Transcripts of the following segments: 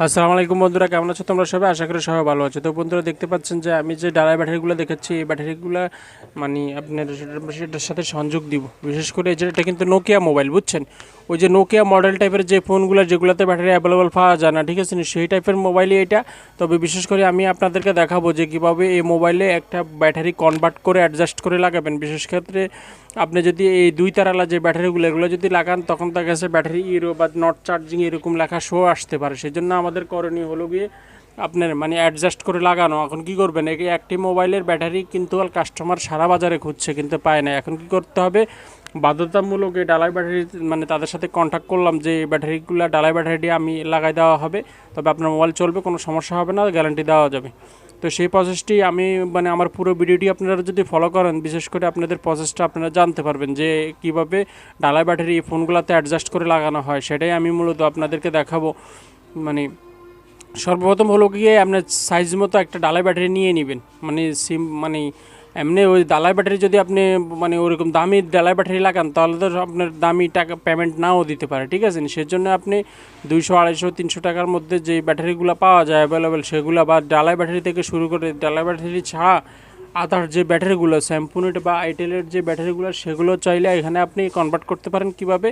আসসালামু আলাইকুম বন্ধুরা, কেমন আছো তোমরা সবাই? আশা করি সবাই ভালো আছো। তো বন্ধুরা দেখতে পাচ্ছেন যে আমি যে ডালাই ব্যাটারিগুলো দেখাচ্ছি, এই ব্যাটারিগুলো মানে আপনার সেটার সাথে সংযোগ দিব। বিশেষ করে এটা কিন্তু নোকিয়া মোবাইল, বুঝছেন? ওই যে নোকিয়া মডেল টাইপের যে ফোনগুলো যেগুলোতে ব্যাটারি অ্যাভেলেবল পাওয়া যায় না, ঠিক আছে, সেই টাইপের মোবাইলই এটা। তবে বিশেষ করে আমি আপনাদেরকে দেখাবো যে কীভাবে এই মোবাইলে একটা ব্যাটারি কনভার্ট করে অ্যাডজাস্ট করে লাগাবেন। বিশেষ ক্ষেত্রে আপনি যদি এই দুই তারালা যে ব্যাটারিগুলো এগুলো যদি লাগান, তখন তার কাছে ব্যাটারি ইরো বা নট চার্জিং এরকম লেখা শো আসতে পারে। সেই জন্য আমাদের করণীয় হলো গিয়ে আপনার মানে অ্যাডজাস্ট করে লাগানো। এখন কি করবেন, এই একটি মোবাইলের ব্যাটারি কিন্তু কাস্টমার সারা বাজারে খুঁজছে কিন্তু পায় না। এখন কি করতে হবে, বাধ্যতামূলক এই ডালাই ব্যাটারি মানে তাদের সাথে কন্ট্যাক্ট করলাম যে ব্যাটারিগুলো ডালাই ব্যাটারিটি আমি লাগাই দেওয়া হবে, তবে আপনার মোবাইল চলবে, কোনো সমস্যা হবে না, গ্যারান্টি দেওয়া যাবে। তো সেই প্রসেসটি আমি মানে আমার পুরো ভিডিওটি আপনারা যদি ফলো করেন, বিশেষ করে আপনাদের প্রসেসটা আপনারা জানতে পারবেন যে কীভাবে ডালাই ব্যাটারি এই ফোনগুলোতে অ্যাডজাস্ট করে লাগানো হয়। সেটাই আমি মূলত আপনাদেরকে দেখাবো। মানে সর্বপ্রথম হলো গিয়ে আপনার সাইজ মতো একটা ডালাই ব্যাটারি নিয়ে নেবেন। মানে মানে এমনি ওই ডালাই ব্যাটারি যদি আপনি মানে ওরকম দামি ডালাই ব্যাটারি লাগান, তাহলে তো আপনার দামি টাকা পেমেন্ট নাও দিতে পারে, ঠিক আছে। সেজন্য আপনি 200, 250, 300 টাকার মধ্যে যে ব্যাটারিগুলো পাওয়া যায় অ্যাভেলেবেল, সেগুলো বা ডালাই ব্যাটারি থেকে শুরু করে ডালাই ব্যাটারি ছাড়া আদার যে ব্যাটারিগুলো স্যামসুং বা আইটেলের যে ব্যাটারিগুলো, সেগুলো চাইলে এখানে আপনি কনভার্ট করতে পারেন। কীভাবে?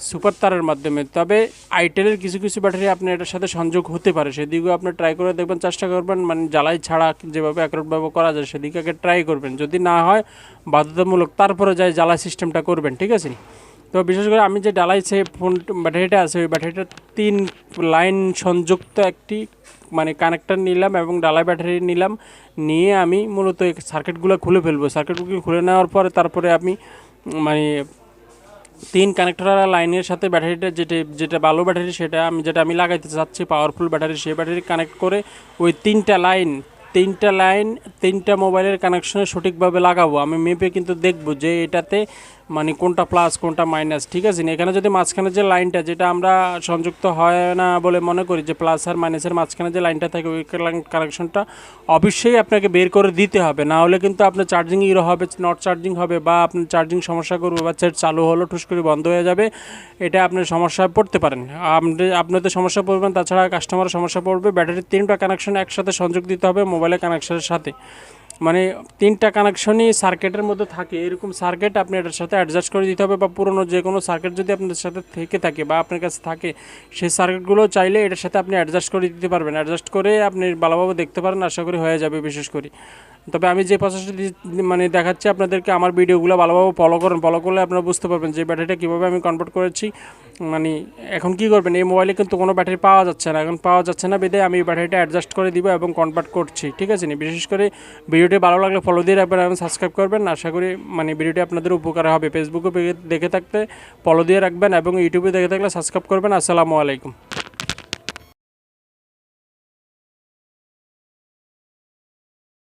সুপার তারের মাধ্যমে। তবে আইটেলের কিছু কিছু ব্যাটারি আপনার এটার সাথে সংযোগ হতে পারে, সেদিকেও আপনি ট্রাই করে দেখবেন, চেষ্টা করবেন। মানে জ্বালাই ছাড়া যেভাবে একরভাবে করা যায় সেদিকে আগে ট্রাই করবেন। যদি না হয় বাধ্যতামূলক তারপরে যাই জ্বালাই সিস্টেমটা করবেন, ঠিক আছে। তো বিশেষ করে আমি যে ডালাই সে ফোন ব্যাটারিটা আছে, ওই ব্যাটারিটা 3 লাইন সংযুক্ত একটি মানে কানেক্টর নিলাম এবং ডালাই ব্যাটারি নিলাম। নিয়ে আমি মূলত এই সার্কিটগুলো খুলে ফেলবো। সার্কিটগুলো খুলে নেওয়ার পরে তারপরে আমি মানে 3 কানেক্টর লাইনের সাথে ব্যাটারিটা যেটা ভালো ব্যাটারি, সেটা আমি লাগাইতে চাচ্ছি পাওয়ারফুল ব্যাটারি, সেই ব্যাটারি কানেক্ট করে ওই 3টা মোবাইলের কানেকশনে সঠিকভাবে লাগাবো। আমি মেপে কিন্তু দেখব যে এটাতে মানে কোনটা প্লাস কোনটা মাইনাস, ঠিক আছে। এখানে যদি মাঝখানে যে লাইনটা যেটা আমরা সংযুক্ত হয় না বলে মনে করি, যে প্লাস আর মাইনাসের মাঝখানে যে লাইনটা থাকে, ওই কানেকশনটা অবশ্যই আপনাকে বের করে দিতে হবে। না হলে কিন্তু আপনার চার্জিং ইরো হবে, নট চার্জিং হবে, বা আপনার চার্জিং সমস্যা করবে, বা সেট চালু হলো ঠুস করে বন্ধ হয়ে যাবে। এটা আপনার সমস্যায় পড়তে পারেন, আপনাদের সমস্যা পড়বেন, তাছাড়া কাস্টমারের সমস্যা পড়বে। ব্যাটারির 3টা কানেকশন একসাথে সংযোগ দিতে হবে মোবাইলের কানেকশনের সাথে। মানে 3টা কানেকশনই সার্কিটের মধ্যে থাকে, এরকম সার্কিট আপনি এটার সাথে অ্যাডজাস্ট করে দিতে হবে। বা পুরনো যে কোনো সার্কিট যদি আপনাদের সাথে থেকে থাকে বা আপনার কাছে থাকে, সেই সার্কিটগুলো চাইলে এটার সাথে আপনি অ্যাডজাস্ট করে দিতে পারবেন। অ্যাডজাস্ট করে আপনি ভালোভাবে দেখতে পারেন, আশা করি হয়ে যাবে বিশেষ করে। তবে আমি যে প্রসেসটা মানে দেখাচ্ছি আপনাদেরকে, আমার ভিডিওগুলো ভালোভাবে ফলো করেন। ফলো করলে আপনারা বুঝতে পারবেন যে ব্যাটারিটা কীভাবে আমি কনভার্ট করেছি। মানে এখন কি করবেন, এই মোবাইলে কিন্তু কোনো ব্যাটারি পাওয়া যাচ্ছে না, এখন পাওয়া যাচ্ছে না বেদে আমি ব্যাটারিটা অ্যাডজাস্ট করে দিব এবং কনভার্ট করছি, ঠিক আছে। বিশেষ করে ভিডিওটি ভালো লাগলে ফলো দিয়ে রাখবেন এবং সাবস্ক্রাইব করবেন। আশা করি মানে ভিডিওটি আপনাদের উপকার হবে। ফেসবুকে দেখে থাকতে ফলো দিয়ে রাখবেন এবং ইউটিউবে দেখে থাকলে সাবস্ক্রাইব করবেন। আসসালামু আলাইকুম।